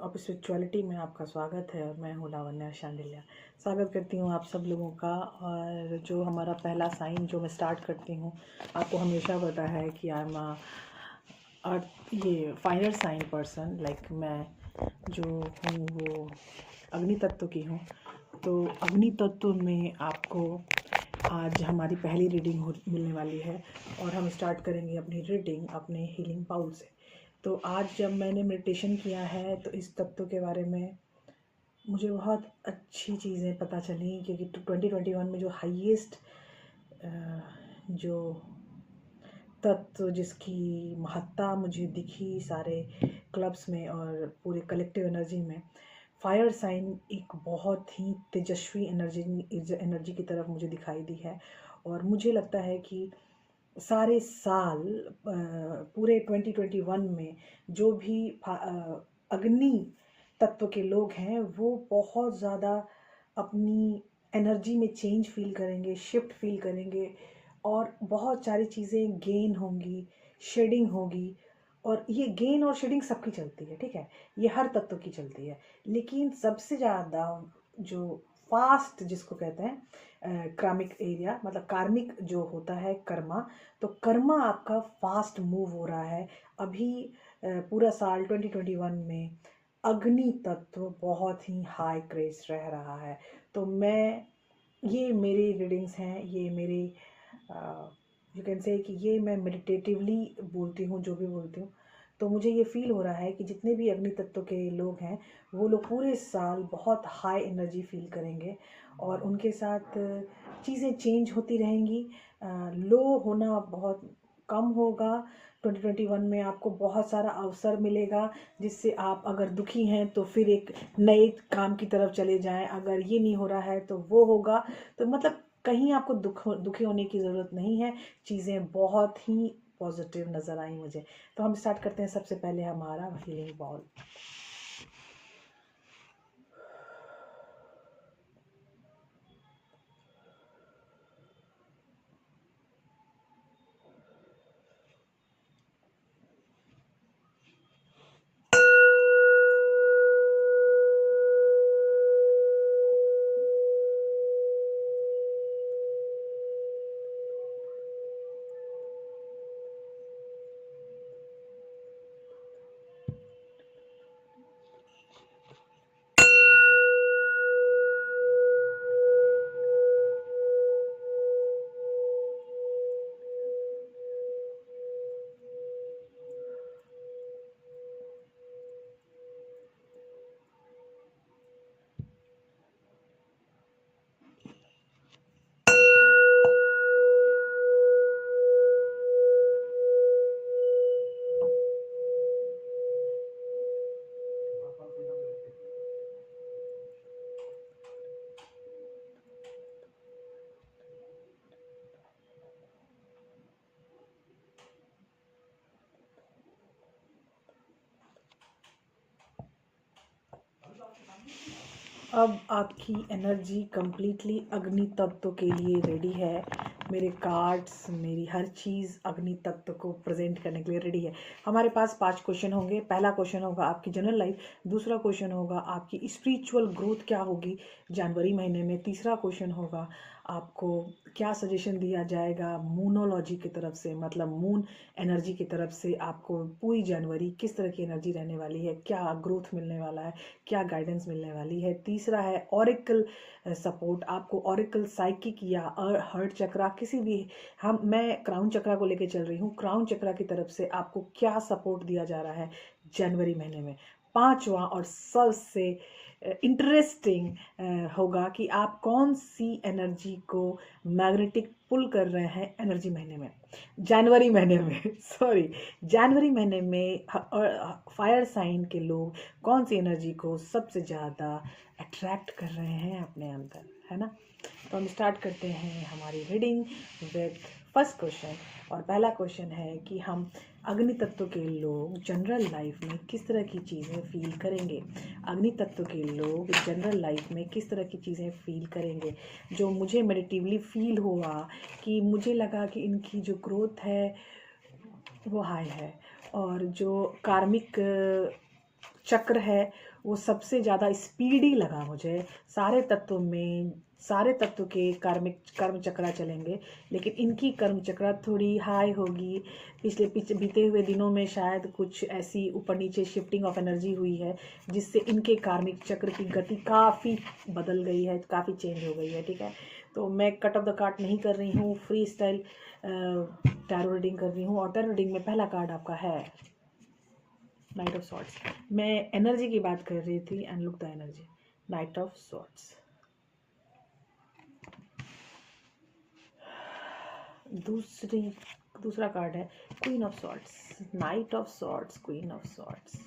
Of spirituality में आपका स्वागत है और मैं हूँ लावण्या शांडिल्या। स्वागत करती हूँ आप सब लोगों का। और जो हमारा पहला साइन जो मैं स्टार्ट करती हूँ, आपको हमेशा पता है कि आई एम ये फायर साइन पर्सन। लाइक मैं जो हूँ वो अग्नि तत्व की हूँ। तो अग्नि तत्व में आपको आज हमारी पहली रीडिंग मिलने वाली है और हम स्टार्ट करेंगे अपनी रीडिंग अपने हीलिंग बाउल से। तो आज जब मैंने मेडिटेशन किया है तो इस तत्व के बारे में मुझे बहुत अच्छी चीज़ें पता चली, क्योंकि 2021 में जो हाईएस्ट जो तत्व जिसकी महत्ता मुझे दिखी सारे क्लब्स में और पूरे कलेक्टिव एनर्जी में, फायर साइन एक बहुत ही तेजस्वी एनर्जी की तरफ मुझे दिखाई दी है। और मुझे लगता है कि सारे साल पूरे 2021 में जो भी अग्नि तत्व के लोग हैं वो बहुत ज़्यादा अपनी एनर्जी में चेंज फील करेंगे, शिफ्ट फील करेंगे और बहुत सारी चीज़ें गेन होंगी, शेडिंग होगी। और ये गेन और शेडिंग सबकी चलती है, ठीक है, ये हर तत्व की चलती है। लेकिन सबसे ज़्यादा जो फास्ट जिसको कहते हैं क्रामिक एरिया, मतलब कार्मिक जो होता है कर्मा, तो कर्मा आपका फास्ट मूव हो रहा है अभी। पूरा साल 2021 में अग्नि तत्व बहुत ही हाई क्रेज रह रहा है। तो ये मेरी रीडिंग्स हैं, ये मेरी यू कैन से कि ये मैं मेडिटेटिवली बोलती हूँ जो भी बोलती हूँ। तो मुझे ये फील हो रहा है कि जितने भी अग्नि तत्व के लोग हैं वो लोग पूरे साल बहुत हाई एनर्जी फील करेंगे और उनके साथ चीज़ें चेंज होती रहेंगी। लो होना बहुत कम होगा। 2021 में आपको बहुत सारा अवसर मिलेगा जिससे आप अगर दुखी हैं तो फिर एक नए काम की तरफ चले जाएं, अगर ये नहीं हो रहा है तो वो होगा। तो मतलब कहीं आपको दुखी होने की ज़रूरत नहीं है। चीज़ें बहुत ही पॉजिटिव नज़र आई मुझे। तो हम स्टार्ट करते हैं सबसे पहले हमारा हीलिंग बॉल। अब आपकी एनर्जी कंप्लीटली अग्नि तत्व के लिए रेडी है। मेरे कार्ड्स, मेरी हर चीज़ अग्नि तत्व को प्रेजेंट करने के लिए रेडी है। हमारे पास 5 क्वेश्चन होंगे। पहला क्वेश्चन होगा आपकी जनरल लाइफ, दूसरा क्वेश्चन होगा आपकी स्पिरिचुअल ग्रोथ क्या होगी जनवरी महीने में, तीसरा क्वेश्चन होगा आपको क्या सजेशन दिया जाएगा मूनोलॉजी की तरफ से, मतलब मून एनर्जी की तरफ से आपको पूरी जनवरी किस तरह की एनर्जी रहने वाली है, क्या ग्रोथ मिलने वाला है, क्या गाइडेंस मिलने वाली है। तीसरा है ऑरिकल सपोर्ट, आपको ऑरिकल साइकिक या हर्ट चक्रा किसी भी, मैं क्राउन चक्रा को लेके चल रही हूँ, क्राउन चक्रा की तरफ से आपको क्या सपोर्ट दिया जा रहा है जनवरी महीने में। पांचवा और सबसे इंटरेस्टिंग होगा कि आप कौन सी एनर्जी को मैग्नेटिक पुल कर रहे हैं एनर्जी महीने में, जनवरी महीने में सॉरी जनवरी महीने में फायर साइन के लोग कौन सी एनर्जी को सबसे ज़्यादा अट्रैक्ट कर रहे हैं अपने अंदर, है ना। तो हम स्टार्ट करते हैं हमारी रीडिंग विद फर्स्ट क्वेश्चन। और पहला क्वेश्चन है कि हम अग्नि तत्व के लोग जनरल लाइफ में किस तरह की चीज़ें फील करेंगे। अग्नि तत्व के लोग जनरल लाइफ में किस तरह की चीज़ें फील करेंगे। जो मुझे मेडिटिवली फील हुआ कि मुझे लगा कि इनकी जो ग्रोथ है वो हाई है, और जो कार्मिक चक्र है वो सबसे ज़्यादा स्पीडी लगा मुझे। सारे तत्वों में सारे तत्व के कार्मिक कर्म चक्रा चलेंगे, लेकिन इनकी कर्म चक्रा थोड़ी हाई होगी। बीते हुए दिनों में शायद कुछ ऐसी ऊपर नीचे शिफ्टिंग ऑफ एनर्जी हुई है, जिससे इनके कार्मिक चक्र की गति काफ़ी बदल गई है, काफ़ी चेंज हो गई है। ठीक है, तो मैं कट ऑफ द कार्ड नहीं कर रही हूँ, फ्री स्टाइल टैरो रीडिंग कर रही हूँ। और टैरो रीडिंग में पहला कार्ड आपका है नाइट ऑफ सॉर्ड्स। मैं एनर्जी की बात कर रही थी, and look the energy, night of swords. दूसरा कार्ड है queen of swords, night of swords, queen of swords.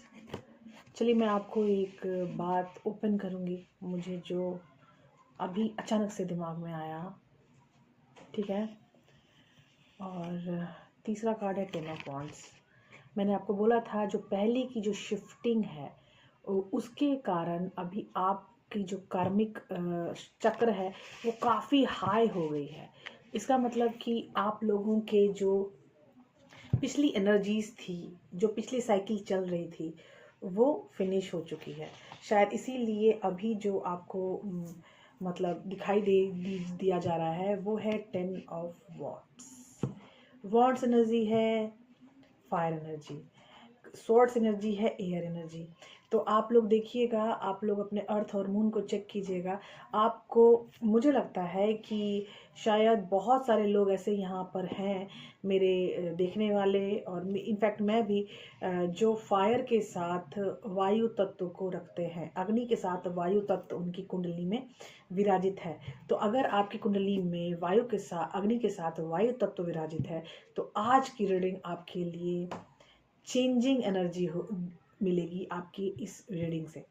चलिए मैं आपको एक बात ओपन करूंगी, मुझे जो अभी अचानक से दिमाग में आया। ठीक है, और तीसरा कार्ड है टेन ऑफ वॉन्ड्स। मैंने आपको बोला था जो पहले की जो शिफ्टिंग है उसके कारण अभी आपकी जो कार्मिक चक्र है वो काफ़ी हाई हो गई है। इसका मतलब कि आप लोगों के जो पिछली एनर्जीज थी, जो पिछली साइकिल चल रही थी, वो फिनिश हो चुकी है। शायद इसीलिए अभी जो आपको मतलब दिखाई दिया जा रहा है वो है 10 ऑफ वॉन्ड्स। वॉन्ड्स एनर्जी है फायर एनर्जी, स्वॉर्ड्स एनर्जी है एयर एनर्जी। तो आप लोग देखिएगा, आप लोग अपने अर्थ और मून को चेक कीजिएगा। आपको मुझे लगता है कि शायद बहुत सारे लोग ऐसे यहाँ पर हैं मेरे देखने वाले, और इनफैक्ट मैं भी, जो फायर के साथ वायु तत्व को रखते हैं, अग्नि के साथ वायु तत्व उनकी कुंडली में विराजित है। तो अगर आपकी कुंडली में वायु के साथ अग्नि के साथ वायु तत्व विराजित है तो आज की रीडिंग आपके लिए चेंजिंग एनर्जी मिलेगी आपकी इस रीडिंग से।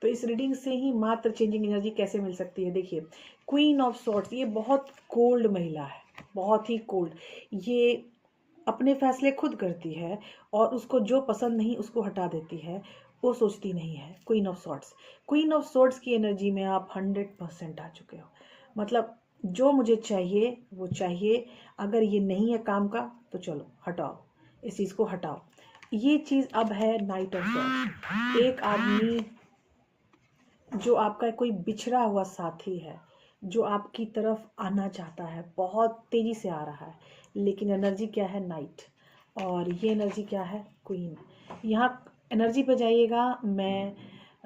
तो इस रीडिंग से ही मात्र चेंजिंग एनर्जी कैसे मिल सकती है? देखिए, क्वीन ऑफ सॉर्ड्स ये बहुत कोल्ड महिला है, बहुत ही कोल्ड। ये अपने फैसले खुद करती है और उसको जो पसंद नहीं उसको हटा देती है, वो सोचती नहीं है। Queen of swords, queen of swords की एनर्जी में आप 100% आ चुके हो। मतलब जो मुझे चाहिए वो चाहिए, अगर ये नहीं है काम का तो चलो हटाओ, इस चीज़ को हटाओ। ये चीज़ अब है नाइट ऑफ सॉर्ड्स। एक आदमी जो आपका कोई बिछड़ा हुआ साथी है, जो आपकी तरफ आना चाहता है, बहुत तेजी से आ रहा है, लेकिन एनर्जी क्या है? नाइट। और ये एनर्जी क्या है? क्वीन। यहाँ एनर्जी पे जाइएगा, मैं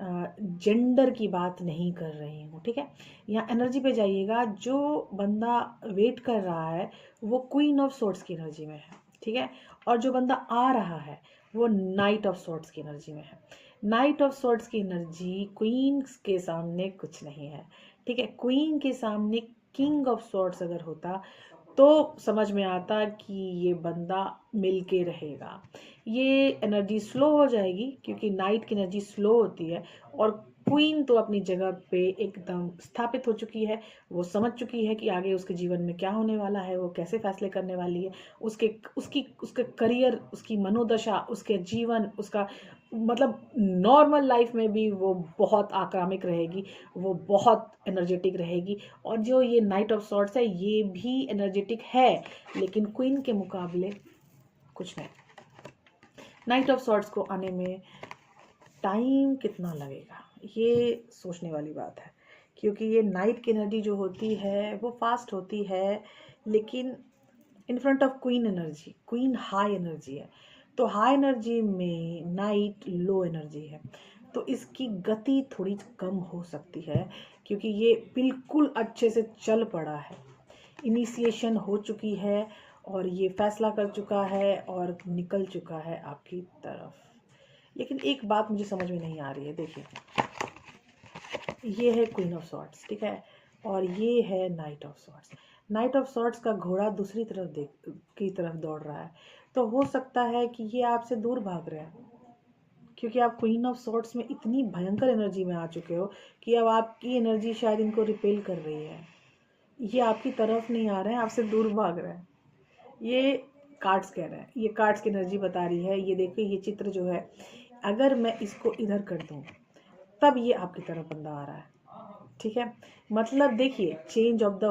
जेंडर की बात नहीं कर रही हूँ, ठीक है। यहाँ एनर्जी पे जाइएगा, जो बंदा वेट कर रहा है वो क्वीन ऑफ सॉर्ड्स की एनर्जी में है, ठीक है। और जो बंदा आ रहा है वो नाइट ऑफ सॉर्ड्स की एनर्जी में है। नाइट ऑफ सॉर्ड्स की एनर्जी क्वीन के सामने कुछ नहीं है, ठीक है। क्वीन के सामने किंग ऑफ सॉर्ड्स अगर होता तो समझ में आता कि ये बंदा मिल के रहेगा। ये एनर्जी स्लो हो जाएगी क्योंकि नाइट की एनर्जी स्लो होती है, और क्वीन तो अपनी जगह पे एकदम स्थापित हो चुकी है। वो समझ चुकी है कि आगे उसके जीवन में क्या होने वाला है, वो कैसे फैसले करने वाली है। उसके करियर, उसकी मनोदशा, उसके जीवन, उसका मतलब नॉर्मल लाइफ में भी वो बहुत आक्रामक रहेगी, वो बहुत एनर्जेटिक रहेगी। और जो ये नाइट ऑफ सॉर्ड्स है ये भी एनर्जेटिक है, लेकिन क्वीन के मुकाबले कुछ नहीं। नाइट ऑफ सॉर्ड्स को आने में टाइम कितना लगेगा, ये सोचने वाली बात है, क्योंकि ये नाइट की एनर्जी जो होती है वो फास्ट होती है, लेकिन in front of queen energy, queen high energy है। तो हाई एनर्जी में नाइट लो एनर्जी है, तो इसकी गति थोड़ी कम हो सकती है, क्योंकि ये बिल्कुल अच्छे से चल पड़ा है, इनिशिएशन हो चुकी है, और ये फैसला कर चुका है और निकल चुका है आपकी तरफ। लेकिन एक बात मुझे समझ में नहीं आ रही है। देखिए, ये है क्वीन ऑफ सॉर्ड्स, ठीक है, और ये है night of swords. Night of swords का घोड़ा दूसरी तरफ की तरफ दौड़ रहा है, तो हो सकता है कि ये आपसे दूर भाग रहे हैं, क्योंकि आप क्वीन ऑफ सॉर्ड्स में इतनी भयंकर एनर्जी में आ चुके हो कि अब आपकी एनर्जी शायद इनको रिपेल कर रही है। ये आपकी तरफ नहीं आ रहे हैं, आपसे दूर भाग रहे हैं। ये कार्ड्स कह रहे हैं, ये कार्ड्स की एनर्जी बता रही है। ये देखिए, ये चित्र जो है, अगर मैं इसको इधर कर दूं तब ये आपकी तरफ बंदा आ रहा है, ठीक है। मतलब देखिए, चेंज ऑफ द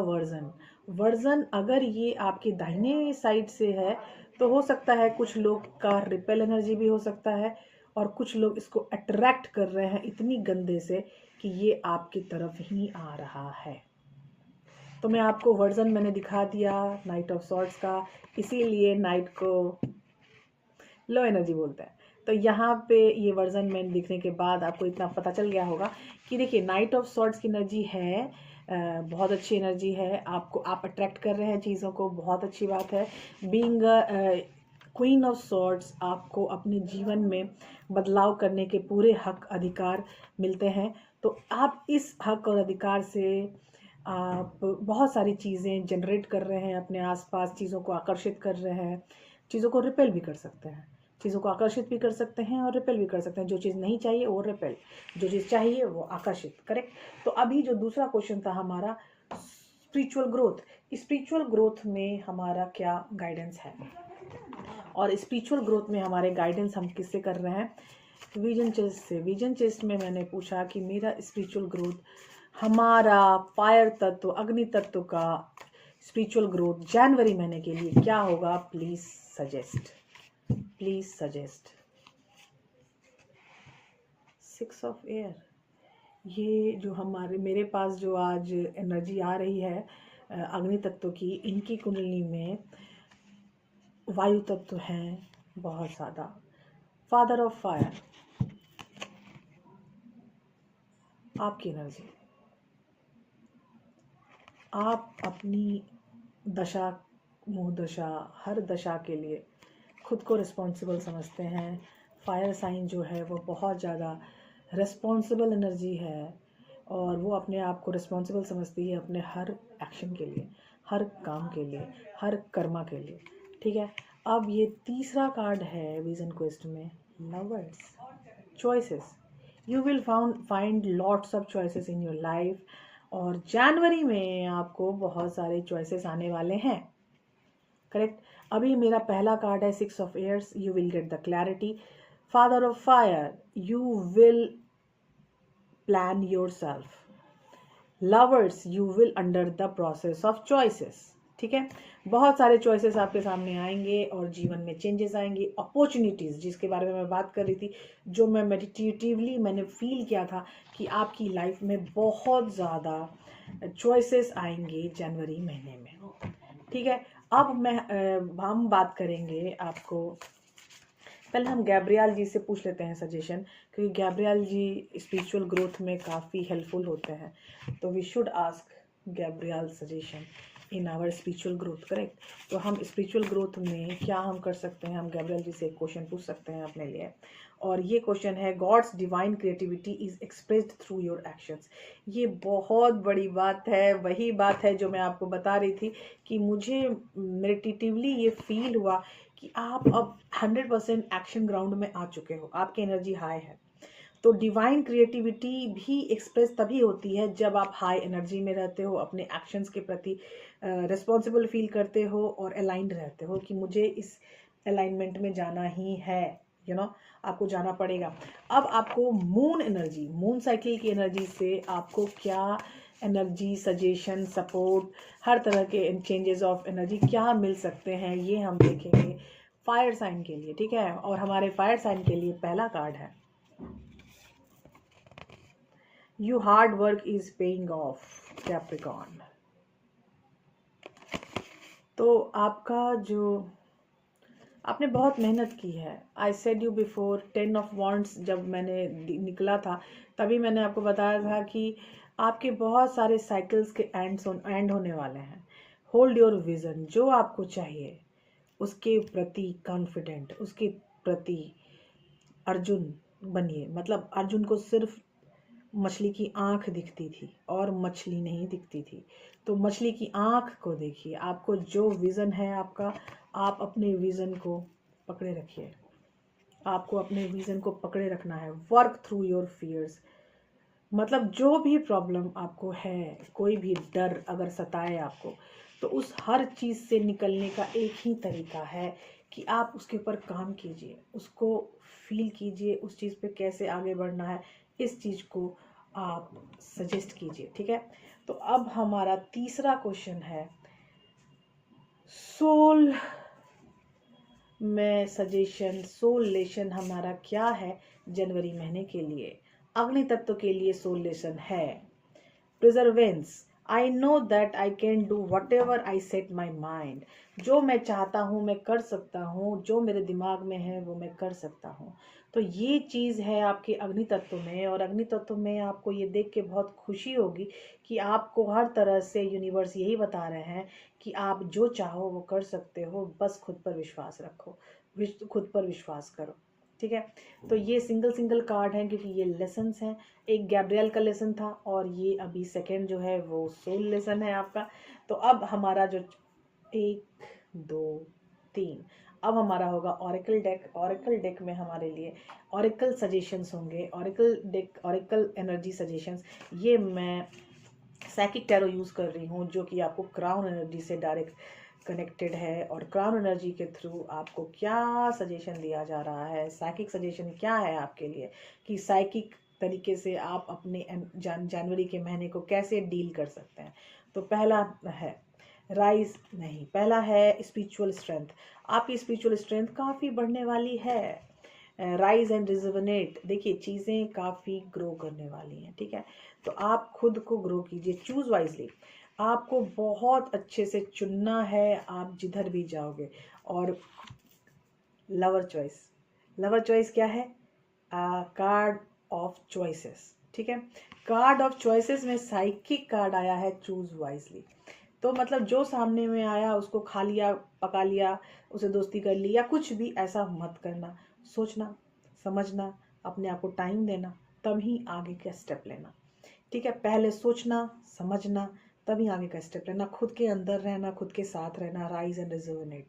वर्जन अगर ये आपके दाहिने साइड से है तो हो सकता है कुछ लोग का रिपेल एनर्जी भी हो सकता है, और कुछ लोग इसको अट्रैक्ट कर रहे हैं इतनी गंदे से कि ये आपकी तरफ ही आ रहा है। तो मैं आपको वर्जन मैंने दिखा दिया नाइट ऑफ सॉर्ट्स का, इसीलिए नाइट को लो एनर्जी बोलते हैं। तो यहाँ पे ये वर्जन मैंने दिखने के बाद आपको इतना पता चल गया होगा कि देखिए नाइट ऑफ सॉर्ट्स की एनर्जी है, बहुत अच्छी एनर्जी है। आपको आप अट्रैक्ट कर रहे हैं चीज़ों को, बहुत अच्छी बात है। बीइंग क्वीन ऑफ सॉर्ट्स, आपको अपने जीवन में बदलाव करने के पूरे हक अधिकार मिलते हैं। तो आप इस हक और अधिकार से आप बहुत सारी चीज़ें जनरेट कर रहे हैं, अपने आसपास चीज़ों को आकर्षित कर रहे हैं, चीज़ों को रिपेल भी कर सकते हैं, चीज़ों को आकर्षित भी कर सकते हैं और रिपेल भी कर सकते हैं। जो चीज़ नहीं चाहिए वो रिपेल, जो चीज़ चाहिए वो आकर्षित, करेक्ट। तो अभी जो दूसरा क्वेश्चन था हमारा स्पिरिचुअल ग्रोथ, स्पिरिचुअल ग्रोथ में हमारा क्या गाइडेंस है, और स्पिरिचुअल ग्रोथ में हमारे गाइडेंस हम किससे कर रहे हैं, विजन चेस्ट से। विजन चेस्ट में मैंने पूछा कि मेरा स्पिरिचुअल ग्रोथ, हमारा फायर तत्व, अग्नि तत्व का स्पिरिचुअल ग्रोथ जनवरी महीने के लिए क्या होगा, please suggest, please suggest. 6 of air, ये जो हमारे मेरे पास जो आज एनर्जी आ रही है अग्नि तत्व की, इनकी कुंडली में वायु तत्व हैं बहुत ज़्यादा। फादर ऑफ फायर, आपकी एनर्जी, आप अपनी दशा, मुँह दशा, हर दशा के लिए खुद को रिस्पॉन्सिबल समझते हैं। फायर साइन जो है वो बहुत ज़्यादा रिस्पॉन्सिबल एनर्जी है, और वो अपने आप को रिस्पॉन्सिबल समझती है अपने हर एक्शन के लिए, हर काम के लिए, हर कर्मा के लिए, ठीक है। अब ये तीसरा कार्ड है विजन क्वेस्ट में, lovers, choices. You will find lots of choices in your life, और जनवरी में आपको बहुत सारे चॉइसेस आने वाले हैं, करेक्ट। अभी मेरा पहला कार्ड है 6 of airs, you will get the clarity. Father of fire, you will plan yourself. Lovers, you will under the process of choices, ठीक है। बहुत सारे चॉइसेस आपके सामने आएंगे और जीवन में चेंजेस आएंगे। अपॉर्चुनिटीज़ जिसके बारे में मैं बात कर रही थी, जो मैं मेडिटेटिवली मैंने फील किया था कि आपकी लाइफ में बहुत ज़्यादा चॉइसेस आएंगे जनवरी महीने में, ठीक है। अब हम बात करेंगे आपको, पहले हम गैब्रियल जी से पूछ लेते हैं सजेशन, क्योंकि गैब्रियल जी स्पिरिचुअल ग्रोथ में काफ़ी हेल्पफुल होते हैं। तो we should ask Gabriel suggestion in our spiritual growth, correct. तो हम स्पिरिचुअल ग्रोथ में क्या हम कर सकते हैं, हम गैब्रियल जी से एक क्वेश्चन पूछ सकते हैं अपने लिए, और ये क्वेश्चन है, God's divine creativity is expressed through your actions. ये बहुत बड़ी बात है, वही बात है जो मैं आपको बता रही थी कि मुझे मेडिटेटिवली ये फील हुआ कि आप अब 100% एक्शन ग्राउंड में आ चुके हो, आपकी एनर्जी हाई है। तो डिवाइन क्रिएटिविटी भी एक्सप्रेस तभी होती है जब आप हाई एनर्जी में रहते हो, अपने एक्शंस के प्रति रिस्पॉन्सिबल फील करते हो और अलाइंड रहते हो कि मुझे इस अलाइनमेंट में जाना ही है, यू नो, आपको जाना पड़ेगा। अब आपको मून एनर्जी, मून साइकिल की एनर्जी से आपको क्या एनर्जी, सजेशन, सपोर्ट, हर तरह के चेंजेस ऑफ एनर्जी क्या मिल सकते हैं, ये हम देखेंगे फायर साइन के लिए, ठीक है। और हमारे फायर साइन के लिए पहला कार्ड है, you hard work is paying off, Capricorn. तो आपका जो आपने बहुत मेहनत की है, I said you before 10 of wands जब मैंने निकला था तभी मैंने आपको बताया था कि आपके बहुत सारे साइकिल्स के एंड होने वाले हैं। होल्ड योर विजन, जो आपको चाहिए उसके प्रति कॉन्फिडेंट, उसके प्रति अर्जुन बनिए। मतलब अर्जुन को सिर्फ मछली की आंख दिखती थी और मछली नहीं दिखती थी, तो मछली की आंख को देखिए। आपको जो विज़न है आपका, आप अपने विज़न को पकड़े रखिए, आपको अपने विज़न को पकड़े रखना है। वर्क थ्रू योर फियर्स, मतलब जो भी प्रॉब्लम आपको है, कोई भी डर अगर सताए आपको, तो उस हर चीज़ से निकलने का एक ही तरीका है कि आप उसके ऊपर काम कीजिए, उसको फील कीजिए, उस चीज़ पे कैसे आगे बढ़ना है, इस चीज़ को आप सजेस्ट कीजिए, ठीक है। तो अब हमारा तीसरा क्वेश्चन है, सोल में सजेशन सोल लेशन हमारा क्या है जनवरी महीने के लिए। अग्नि तत्व के लिए सोल लेशन है प्रिजर्वेंस। I know that I can do what ever I set my mind. जो मैं चाहता हूँ मैं कर सकता हूँ, जो मेरे दिमाग में है वो मैं कर सकता हूँ। तो ये चीज़ है आपके अग्नि तत्व में, और अग्नि तत्व में आपको ये देख के बहुत खुशी होगी कि आपको हर तरह से यूनिवर्स यही बता रहे हैं कि आप जो चाहो वो कर सकते हो, बस खुद पर विश्वास रखो, खुद पर विश्वास करो। ठीक है, तो ये सिंगल सिंगल कार्ड हैं क्योंकि ये लेसन्स हैं। एक गैब्रियल का लेसन था और ये अभी सेकंड जो है वो सोल लेसन है आपका। तो अब हमारा जो 1 2 3 अब हमारा होगा ऑरिकल डेक। ऑरिकल डेक में हमारे लिए ऑरिकल सजेशंस होंगे, oracle deck, oracle energy suggestions. ये मैं साइकिक टैरो यूज़ कर रही हूँ जो कि आपको क्राउन एनर्जी से डायरेक्ट कनेक्टेड है, और क्राउन एनर्जी के थ्रू आपको क्या सजेशन दिया जा रहा है, साइकिक सजेशन क्या है आपके लिए, कि साइकिक तरीके से आप अपने जनवरी के महीने को कैसे डील कर सकते हैं। तो पहला है राइज नहीं, पहला है स्पिरिचुअल स्ट्रेंथ। आपकी स्पिरिचुअल स्ट्रेंथ काफ़ी बढ़ने वाली है। राइज एंड रिजुवनेट, देखिए चीज़ें काफ़ी ग्रो करने वाली हैं। ठीक है, तो आप खुद को ग्रो कीजिए, चूज़ वाइजली। आपको बहुत अच्छे से चुनना है आप जिधर भी जाओगे। और लवर चॉइस, लवर चॉइस क्या है? Card of choices. ठीक है, कार्ड ऑफ चॉइसेस में साइकिक कार्ड आया है चूज वाइजली। तो मतलब जो सामने में आया उसको खा लिया, पका लिया, उसे दोस्ती कर ली या कुछ भी, ऐसा मत करना। सोचना, समझना, अपने आप को टाइम देना, तभी आगे का स्टेप लेना। ठीक है, पहले सोचना, समझना, तभी आगे का स्टेप लेना, खुद के अंदर रहना, खुद के साथ रहना। Rise and rejuvenate,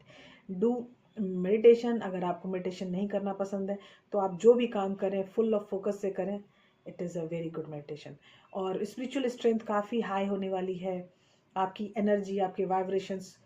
do meditation. अगर आपको मेडिटेशन नहीं करना पसंद है तो आप जो भी काम करें फुल ऑफ फोकस से करें, it is a very good meditation. और स्पिरिचुअल स्ट्रेंथ काफ़ी हाई होने वाली है, आपकी एनर्जी, आपके वाइब्रेशंस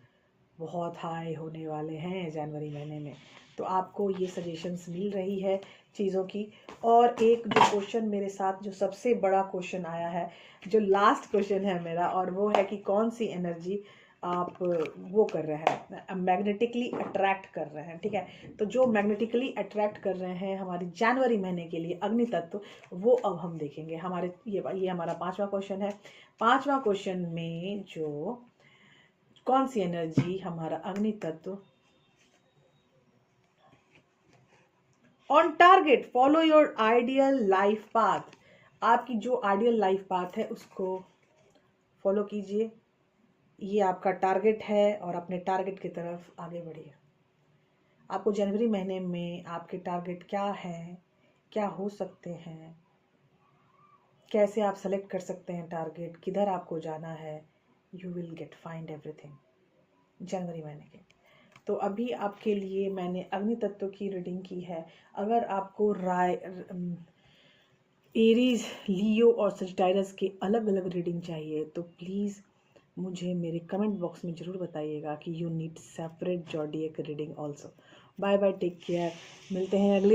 बहुत हाई होने वाले हैं जनवरी महीने में। तो आपको ये सजेशंस मिल रही है चीज़ों की। और एक जो क्वेश्चन मेरे साथ, जो सबसे बड़ा क्वेश्चन आया है, जो लास्ट क्वेश्चन है मेरा, और वो है कि कौन सी एनर्जी आप वो कर रहे हैं, मैग्नेटिकली अट्रैक्ट कर रहे हैं। ठीक है, तो जो मैग्नेटिकली अट्रैक्ट कर रहे हैं हमारी जनवरी महीने के लिए अग्नि तत्व, वो अब हम देखेंगे। हमारे ये हमारा 5वां क्वेश्चन है। 5वां क्वेश्चन में जो कौन सी एनर्जी हमारा अग्नि तत्व on target, follow your ideal life path. आपकी जो आइडियल लाइफ पाथ है उसको फॉलो कीजिए, ये आपका टारगेट है, और अपने टारगेट की तरफ आगे बढ़िए। आपको जनवरी महीने में आपके टारगेट क्या हैं, क्या हो सकते हैं, कैसे आप सेलेक्ट कर सकते हैं टारगेट, किधर आपको जाना है, you will get find everything जनवरी महीने के। तो अभी आपके लिए मैंने अग्नि तत्व की रीडिंग की है। अगर आपको एरीज, लियो और सजिटायरस के अलग अलग रीडिंग चाहिए तो प्लीज़ मुझे मेरे कमेंट बॉक्स में ज़रूर बताइएगा कि you need separate zodiac reading also. Bye bye, take care, मिलते हैं अगले